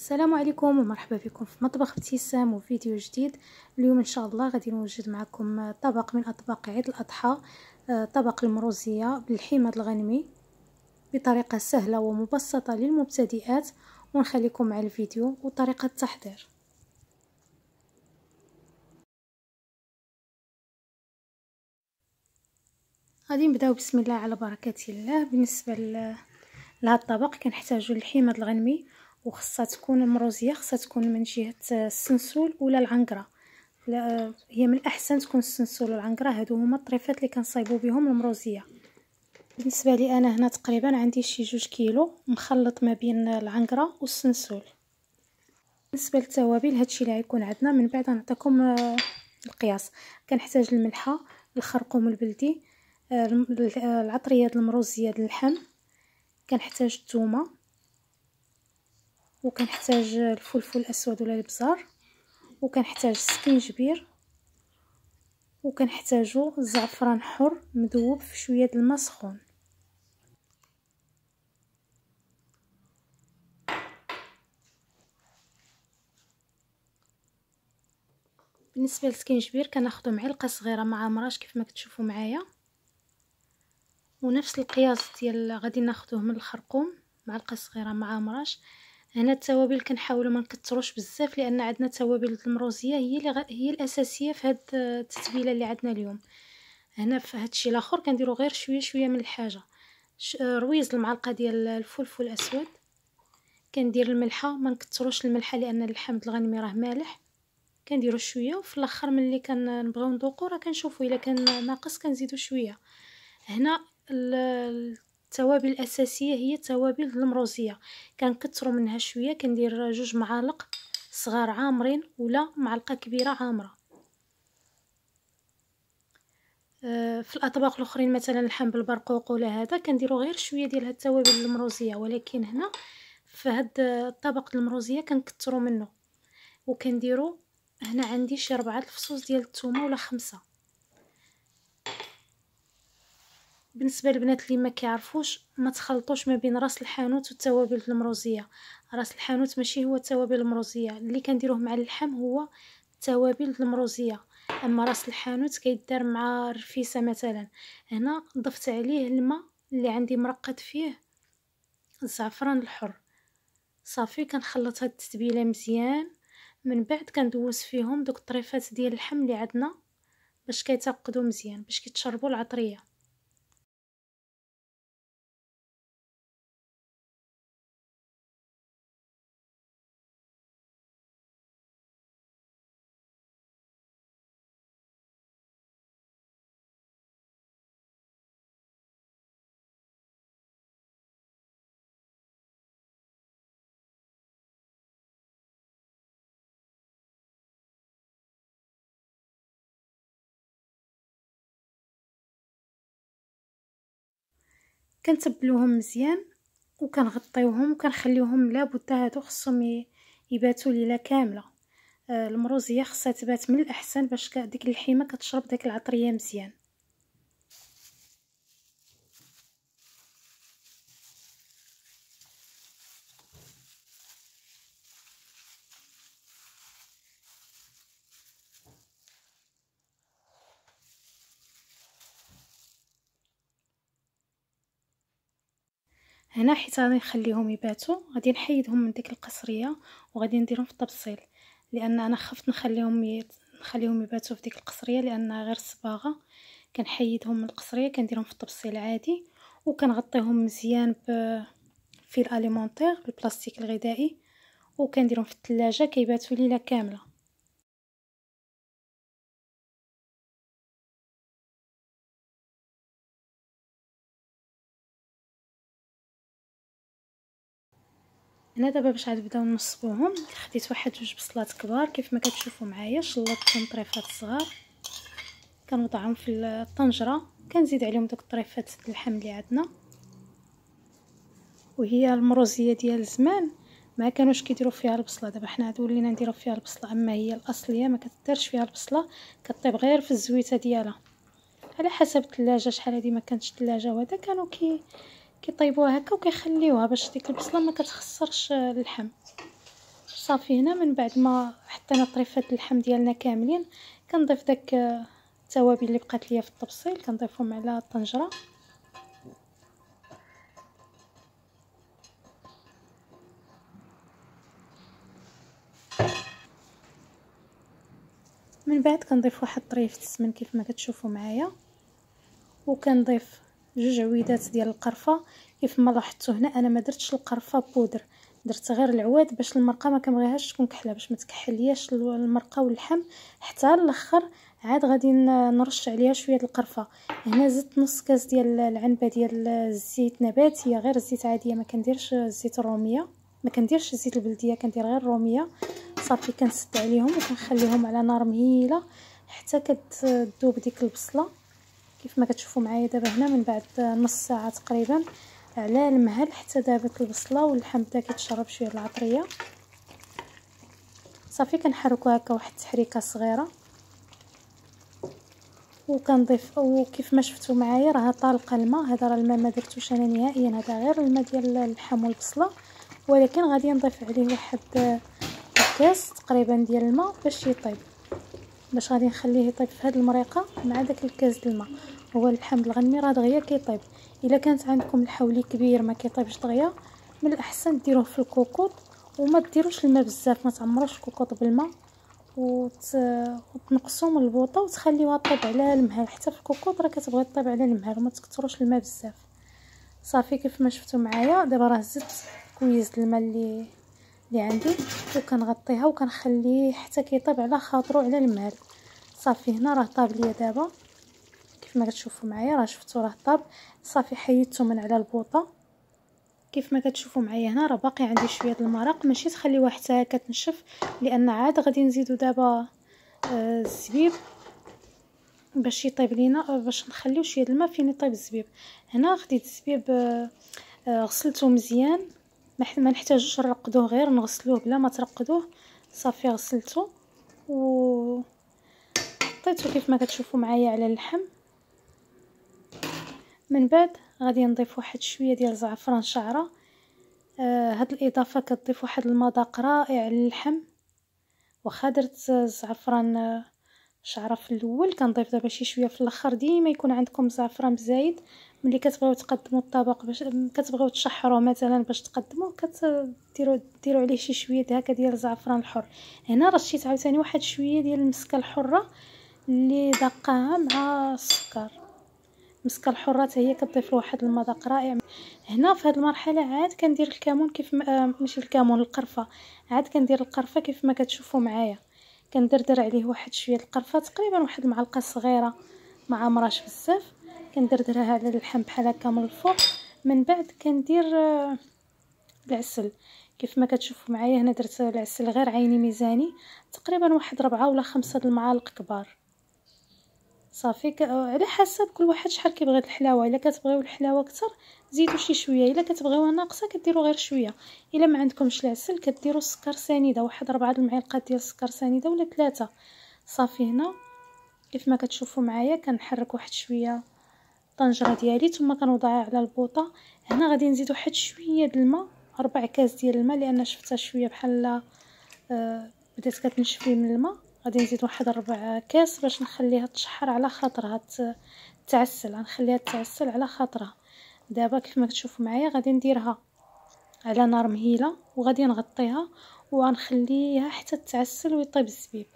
السلام عليكم ومرحبا بكم في مطبخ ابتسام وفيديو جديد. اليوم ان شاء الله غادي نوجد معكم طبق من اطباق عيد الاضحى، طبق المروزيه بالحمض الغنمي بطريقه سهله ومبسطه للمبتدئات، ونخليكم مع الفيديو وطريقه التحضير. غادي نبداو بسم الله على بركه الله. بالنسبه لهذا الطبق كنحتاجو الحمض الغنمي، وخصها تكون المروزيه خصها تكون من جهه السنسول ولا العنقره. لا، هي من الاحسن تكون السنسول والعنقره، هادو هما الطريفات اللي كنصايبوا بهم المروزيه. بالنسبه لي انا هنا تقريبا عندي شي 2 كيلو مخلط ما بين العنقره والسنسول. بالنسبه للتوابل هادشي اللي غيكون عندنا، من بعد نعطيكم القياس. كنحتاج الملحه، الخرقوم البلدي، العطريه د المروزيه د اللحم، كنحتاج الثومه، وكنحتاج الفلفل الاسود ولا الابزار، وكنحتاج السكينجبير، وكنحتاجو الزعفران حر مذوب في شويه الماء سخون. بالنسبه للسكينجبير كناخذو معلقه صغيره مع مراش كيف ما كتشوفوا معايا، ونفس القياس ديال غادي ناخذوه من الخرقوم، معلقه صغيره مع مراش. هنا التوابل كنحاولوا ما نكثروش بزاف، لان عندنا توابل المروزيه هي الاساسيه في هاد التتبيله اللي عندنا اليوم. هنا في هادشي الاخر كنديروا غير شويه من الحاجه. رويز المعلقه ديال الفلفل الاسود، كندير الملحه، ما نكثروش الملحه لان الحمض الغنمي راه مالح. كنديروا شويه، وفي الاخر ملي كنبغيو نذوقوا راه كنشوفوا الا كان ناقص كنزيدوا شويه. هنا التوابل الاساسيه هي توابل المروزيه، كنكثروا منها شويه، كندير 2 معالق صغار عامرين ولا معلقه كبيره عامره. في الاطباق الاخرين مثلا اللحم بالبرقوق ولا هذا كنديروا غير شويه ديال هاد التوابل المروزيه، ولكن هنا في هاد الطبق المروزيه كنكثروا منه، وكنديروا هنا عندي شي 4 الفصوص ديال الثومه ولا 5. بالنسبه للبنات اللي ما كيعرفوش، ما تخلطوش ما بين راس الحانوت والتوابل المروزيه. راس الحانوت ماشي هو التوابل المروزيه، اللي كنديروه مع اللحم هو توابل المروزيه، اما راس الحانوت كيدار مع الرفيسه مثلا. هنا ضفت عليه الماء اللي عندي مرقد فيه الزعفران الحر. صافي كنخلط هاد التتبيله مزيان، من بعد كندوز فيهم دوك الطريفات ديال اللحم اللي عندنا باش كيتاقدوا مزيان، باش كيتشربوا العطريه. كنتبلوهم مزيان وكنغطيوهم وكنخليوهم لابد هادو خصهم يباتوا ليله كامله. المروزيه خصها تبات من الاحسن باش ديك اللحيمه كتشرب داك العطريه مزيان. هنا حيت غادي نخليهم يباتوا، غادي نحيدهم من ديك القصريه وغادي نديرهم في الطبسيل، لان انا خفت نخليهم يباتوا في ديك القصريه لانها غير صباغه. كنحيدهم من القصريه كنديرهم في الطبسيل عادي، وكنغطيهم مزيان بفيل اليمونطير بالبلاستيك الغذائي، وكنديرهم في الثلاجه كيباتوا ليله كامله. هنا دابا باش عاد نبداو نصبوهم، خديت واحد 2 بصلات كبار كيف ما كتشوفوا معايا، شلطتهم طريفات صغار، كنوضعهم في الطنجره، كنزيد عليهم دوك الطريفات اللحم اللي عندنا. وهي المروزيه ديال زمان ما كانوش كيديروا فيها البصله، دابا حنا عاد ولينا نديروا فيها البصله، اما هي الاصليه ما كتدارش فيها البصله، كطيب غير في الزويته ديالها. على حسب الثلاجه شحال هذه ما كانتش الثلاجه وهذا كانوا كيطيبوها هكا وكيخليوها باش ديك البصله ما كتخسرش اللحم. صافي هنا من بعد ما حطينا طريفات اللحم ديالنا كاملين كنضيف داك التوابل اللي بقات ليا في الطبسيل كنضيفهم على الطنجره. من بعد كنضيف واحد طريفه السمن كيف ما كتشوفوا معايا، وكنضيف 2 عويدات ديال القرفه. كيف ما لاحظتوا هنا انا ما درتش القرفه بودر، درت غير العواد باش المرقه ما كنبغيهاش تكون كحله، باش ما تكحلياش المرقه واللحم حتى الاخر. عاد غادي نرش عليها شويه القرفه. هنا زدت نص كاس ديال العنبه ديال الزيت نباتيه، غير الزيت عاديه، ما كنديرش الزيت الروميه، ما كنديرش الزيت البلديه، كندير غير الروميه. صافي كنسد عليهم وكنخليهم على نار مهيله حتى كتذوب ديك البصله كيف ما كتشوفوا معايا دابا. هنا من بعد نص ساعه تقريبا على المهل حتى دابت البصله واللحم بدا كيتشرب شويه العطريه. صافي كنحركوا هكا واحد التحريكه صغيره وكنضيف، وكيف ما شفتوا معايا راه طالقه الماء. هذا راه الماء ما درتوش انا نهائيا، هذا غير الماء ديال اللحم والبصله، ولكن غادي نضيف عليه واحد كاس تقريبا ديال الماء باش يطيب، باش غادي نخليه يطيب في هذه المريقه مع داك الكاس د الماء. هو اللحم الغنمي راه دغيا كيطيب، الا كانت عندكم الحولي كبير ما كيطيبش دغيا من الاحسن ديروه في الكوكوط وما ديروش الماء بزاف، ما تعمروش الكوكوط بالماء وتنقصوا من البوطه وتخليوها طيب على المهل. حتى في الكوكوط راه كتبغي طيب على المهل وما تكثروش الماء بزاف. صافي كيف ما شفتوا معايا دابا راه زدت كويس الماء اللي عندي وكنغطيها وكنخليه حتى كيطيب على خاطرو على المهل. صافي هنا راه طاب ليا دابا كيف ما كتشوفوا معايا، راه شفتوا راه طاب. صافي حيدته من على البوطه كيف ما كتشوفوا معايا. هنا راه باقي عندي شويه د المرق، ماشي تخليوها حتى هكا تنشف لان عاد غادي نزيدو دابا الزبيب باش يطيب لينا، باش نخليو شويه الماء فين يطيب الزبيب. هنا خديت الزبيب غسلته مزيان، ما نحتاجوش نرقدوه، غير نغسلوه بلا ما ترقدوه. صافي غسلته و حطيته كيف ما كتشوفوا معايا على اللحم. من بعد غادي نضيف واحد شويه ديال زعفران شعره. هاد الاضافه كتضيف واحد المذاق رائع للحم. واخا درت زعفران شعره في الاول كنضيف دابا شي شويه في الاخر. ديما يكون عندكم زعفران بزايد ملي كتبغيو تقدموا الطبق، باش كتبغيو تشحروا مثلا باش تقدموه ديروا عليه شي شويه هكا ديال الزعفران الحر. هنا رشيت عاوتاني واحد شويه ديال المسكه الحره اللي دقاها مع السكر. المسكه الحره حتى هي كتضيف له واحد المذاق رائع. هنا في هذه المرحله عاد كندير الكمون كيف ما ماشي الكمون، القرفه. عاد كندير القرفه كيف ما كتشوفوا معايا، كندردر عليه واحد شويه القرفه تقريبا واحد المعلقه صغيره، ما عمراش بزاف. كندردرها على اللحم بحال هكا من الفوق. من بعد كندير العسل كيف ما كتشوفوا معايا. هنا درت العسل غير عيني ميزاني تقريبا واحد 4 ولا 5 د المعالق كبار. صافي على حسب كل واحد شحال كيبغي الحلاوه. الا كتبغيو الحلاوه اكثر زيدوا شي شويه، الا كتبغيوها ناقصه كديروا غير شويه. الا ما عندكمش العسل كديروا السكر سنيده، واحد 4 المعالق ديال السكر سنيده ولا 3. صافي هنا كيف ما كتشوفوا معايا كنحرك واحد شويه الطنجره ديالي ثم كنوضعها على البوطه. هنا غادي نزيد واحد شويه د الماء، 4 كاس ديال الماء، لان شفتها شويه بحال بدات كتنشف لي من الماء. غادي نزيد واحد 4 كاس باش نخليها تشحر على خاطرها تعسل، غنخليها تعسل على خاطرها. دابا كيف ما كتشوفوا معايا غادي نديرها على نار مهيله وغادي نغطيها وغنخليها حتى تعسل ويطيب الزبيب.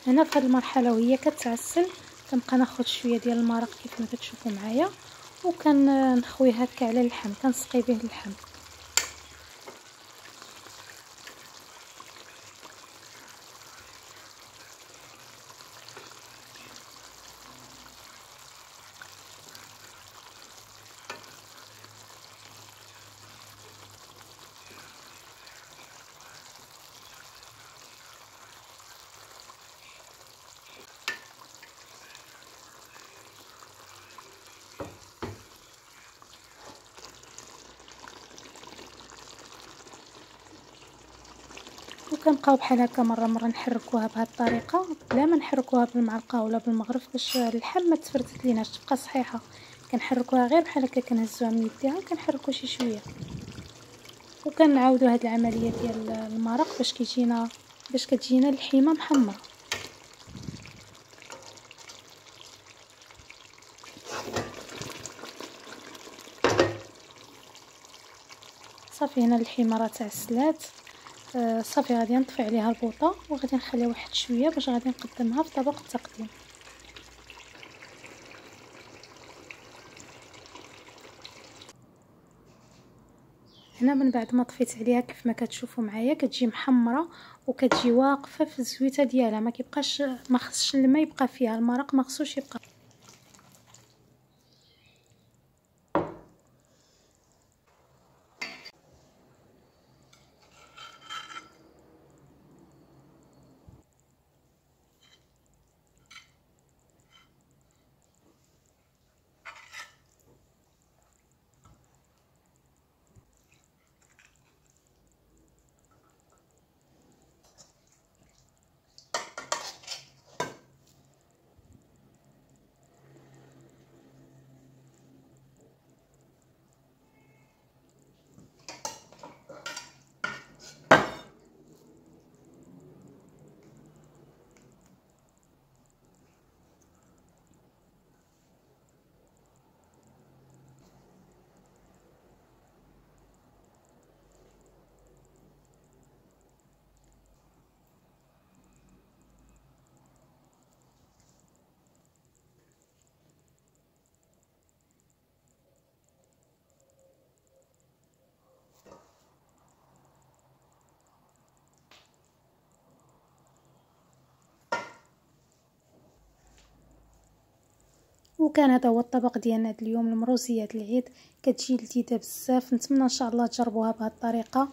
هنا في هذه المرحله وهي كتعسل كنبقى ناخذ شويه ديال المرق كيف ما كتشوفوا معايا وكنخويه هكا على اللحم، كنسقي به اللحم. وكنبقاو بحال هكا مره نحركوها بهذه الطريقه بلا ما نحركوها بالمعلقه ولا بالمغرف باش اللحم ما تفرتت ليناش تبقى صحيحه. كنحركوها غير بحال هكا، كنهزوها من يديها وكنحركو شي شويه، وكنعاودو هاد العمليه ديال المرق باش كتجينا اللحيمه محمره. صافي هنا اللحيمه راه تعسلات. صافي غادي نطفي عليها البوطه وغادي نخليها واحد شويه باش غادي نقدمها في طبق التقديم. هنا من بعد ما طفيت عليها كيف ما كتشوفوا معايا كتجي محمره وكتجي واقفه في الزويته ديالها، ما خصش الماء يبقى فيها، المرق ما خصوش يبقى. وكان هذا هو الطبق ديالنا هذا اليوم، المروزيات العيد. كتجي لذيذه بزاف، نتمنى ان شاء الله تجربوها بهذه الطريقه.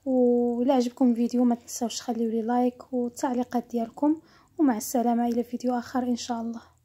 وإلا عجبكم الفيديو ما تنساوش تخليوا لي لايك والتعليقات ديالكم، ومع السلامه الى فيديو اخر ان شاء الله.